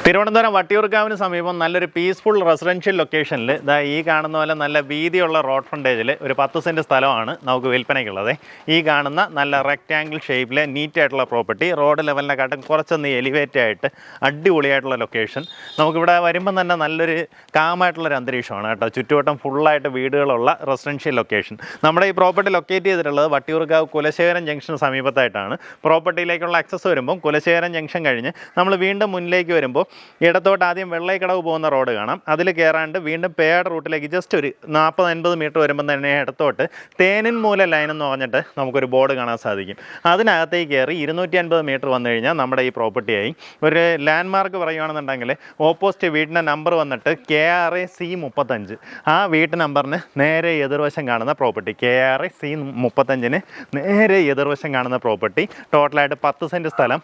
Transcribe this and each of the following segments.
തിരുവനന്തപുരം വട്ടിയൂർക്കാവിന് സമീപം നല്ലൊരു peaceful residential ലൊക്കേഷനിൽ ഈ കാണുന്ന പോലെ നല്ല വീതിയുള്ള റോഡ് ഫ്രണ്ടേജിൽ ഒരു 10 സെൻറ്റ് സ്ഥലമാണ് നമുക്ക് വിൽപ്പനയ്ക്കുള്ളത്. ഈ കാണുന്ന നല്ല റെക്റ്റാങ്കിൾ ഷേപ്പിലെ നീറ്റായിട്ടുള്ള പ്രോപ്പർട്ടി, റോഡ് ലെവലിനെക്കാട്ടും കുറച്ചൊന്ന് എലിവേറ്റ് ആയിട്ട് അടിപൊളിയായിട്ടുള്ള ലൊക്കേഷൻ. നമുക്കിവിടെ വരുമ്പം തന്നെ നല്ലൊരു കാമായിട്ടുള്ളൊരു അന്തരീക്ഷമാണ് കേട്ടോ. ചുറ്റുവട്ടം ഫുള്ളായിട്ട് വീടുകളുള്ള റെസിഡൻഷ്യൽ ലൊക്കേഷൻ. നമ്മുടെ ഈ പ്രോപ്പർട്ടി ലൊക്കേറ്റ് ചെയ്തിട്ടുള്ളത് വട്ടിയൂർക്കാവ് കുലശേഖരം ജംഗ്ഷന് സമീപത്തായിട്ടാണ്. പ്രോപ്പർട്ടിയിലേക്കുള്ള ആക്സസ് വരുമ്പം കുലശേഖരം ജംഗ്ഷൻ കഴിഞ്ഞ് നമ്മൾ വീണ്ടും മുന്നിലേക്ക് വരുമ്പോൾ ഇടത്തോട്ട് ആദ്യം വെള്ളൈക്കടവ് പോകുന്ന റോഡ് കാണാം. അതിൽ കയറാണ്ട് വീണ്ടും പേയാട് റൂട്ടിലേക്ക് ജസ്റ്റ് ഒരു 40-50 മീറ്റർ വരുമ്പോൾ തന്നെ ഇടത്തോട്ട് തേനിൻമൂല ലൈൻ എന്ന് പറഞ്ഞിട്ട് നമുക്കൊരു ബോർഡ് കാണാൻ സാധിക്കും. അതിനകത്തേക്ക് കയറി 250 മീറ്റർ വന്നു കഴിഞ്ഞാൽ നമ്മുടെ ഈ പ്രോപ്പർട്ടിയായി. ഒരു ലാൻഡ് മാർക്ക് പറയുകയാണെന്നുണ്ടെങ്കിൽ ഓപ്പോസിറ്റ് വീടിൻ്റെ നമ്പർ വന്നിട്ട് KRA-C35. ആ വീട്ട് നമ്പറിന് നേരെ എതിർവശം കാണുന്ന പ്രോപ്പർട്ടി, KRA-C35 നേരെ എതിർവശം കാണുന്ന പ്രോപ്പർട്ടി. ടോട്ടലായിട്ട് 10 സെൻറ്റ് സ്ഥലം.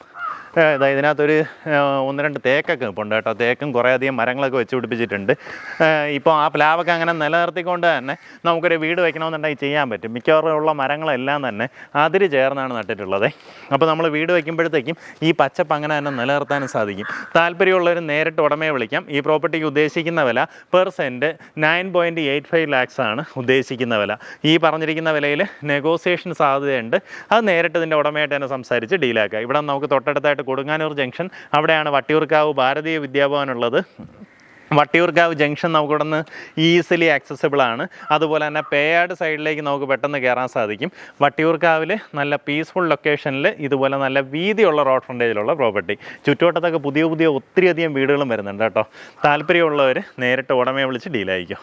ഇതിനകത്തൊരു 1-2 തേക്കൊക്കെ ഉണ്ട് കേട്ടോ. തേക്കും കുറേയധികം മരങ്ങളൊക്കെ വെച്ച് പിടിപ്പിച്ചിട്ടുണ്ട്. ഇപ്പോൾ ആ പ്ലാവൊക്കെ അങ്ങനെ നിലനിർത്തിക്കൊണ്ട് തന്നെ നമുക്കൊരു വീട് വയ്ക്കണമെന്നുണ്ടെങ്കിൽ ചെയ്യാൻ പറ്റും. മിക്കവാറും ഉള്ള മരങ്ങളെല്ലാം തന്നെ അതിര് ചേർന്നാണ് നട്ടിട്ടുള്ളത്. അപ്പോൾ നമ്മൾ വീട് വയ്ക്കുമ്പോഴത്തേക്കും ഈ പച്ചപ്പ് അങ്ങനെ തന്നെ നിലനിർത്താനും സാധിക്കും. താല്പര്യമുള്ളവർ നേരിട്ട് ഉടമയെ വിളിക്കാം. ഈ പ്രോപ്പർട്ടിക്ക് ഉദ്ദേശിക്കുന്ന വില പെർ സെൻറ്റ് 9.85 lakhs ആണ് ഉദ്ദേശിക്കുന്ന വില. ഈ പറഞ്ഞിരിക്കുന്ന വിലയിൽ നെഗോസിയേഷൻ സാധ്യതയുണ്ട്. അത് നേരിട്ട് ഇതിൻ്റെ ഉടമയായിട്ട് തന്നെ സംസാരിച്ച് ഡീലാക്കുക. ഇവിടെ നമുക്ക് തൊട്ടടുത്തായിട്ട് കൊടുങ്ങാനൂർ ജംഗ്ഷൻ, അവിടെയാണ് വട്ടിയൂർക്കാവ് ഭാരതീയ വിദ്യാഭവനുള്ളത്. വട്ടിയൂർക്കാവ് ജംഗ്ഷൻ നമുക്കിവിടെ നിന്ന് ഈസിലി ആക്സസിബിൾ ആണ്. അതുപോലെ തന്നെ പേയാട് സൈഡിലേക്ക് നമുക്ക് പെട്ടെന്ന് കയറാൻ സാധിക്കും. വട്ടിയൂർക്കാവിൽ നല്ല പീസ്ഫുൾ ലൊക്കേഷനിൽ ഇതുപോലെ നല്ല വീതിയുള്ള റോഡ് ഫ്രണ്ടേജിലുള്ള പ്രോപ്പർട്ടി. ചുറ്റുവട്ടത്തൊക്കെ പുതിയ ഒത്തിരിയധികം വീടുകളും വരുന്നുണ്ട് കേട്ടോ. താല്പര്യമുള്ളവർ നേരിട്ട് ഉടമയെ വിളിച്ച് ഡീലായിരിക്കും.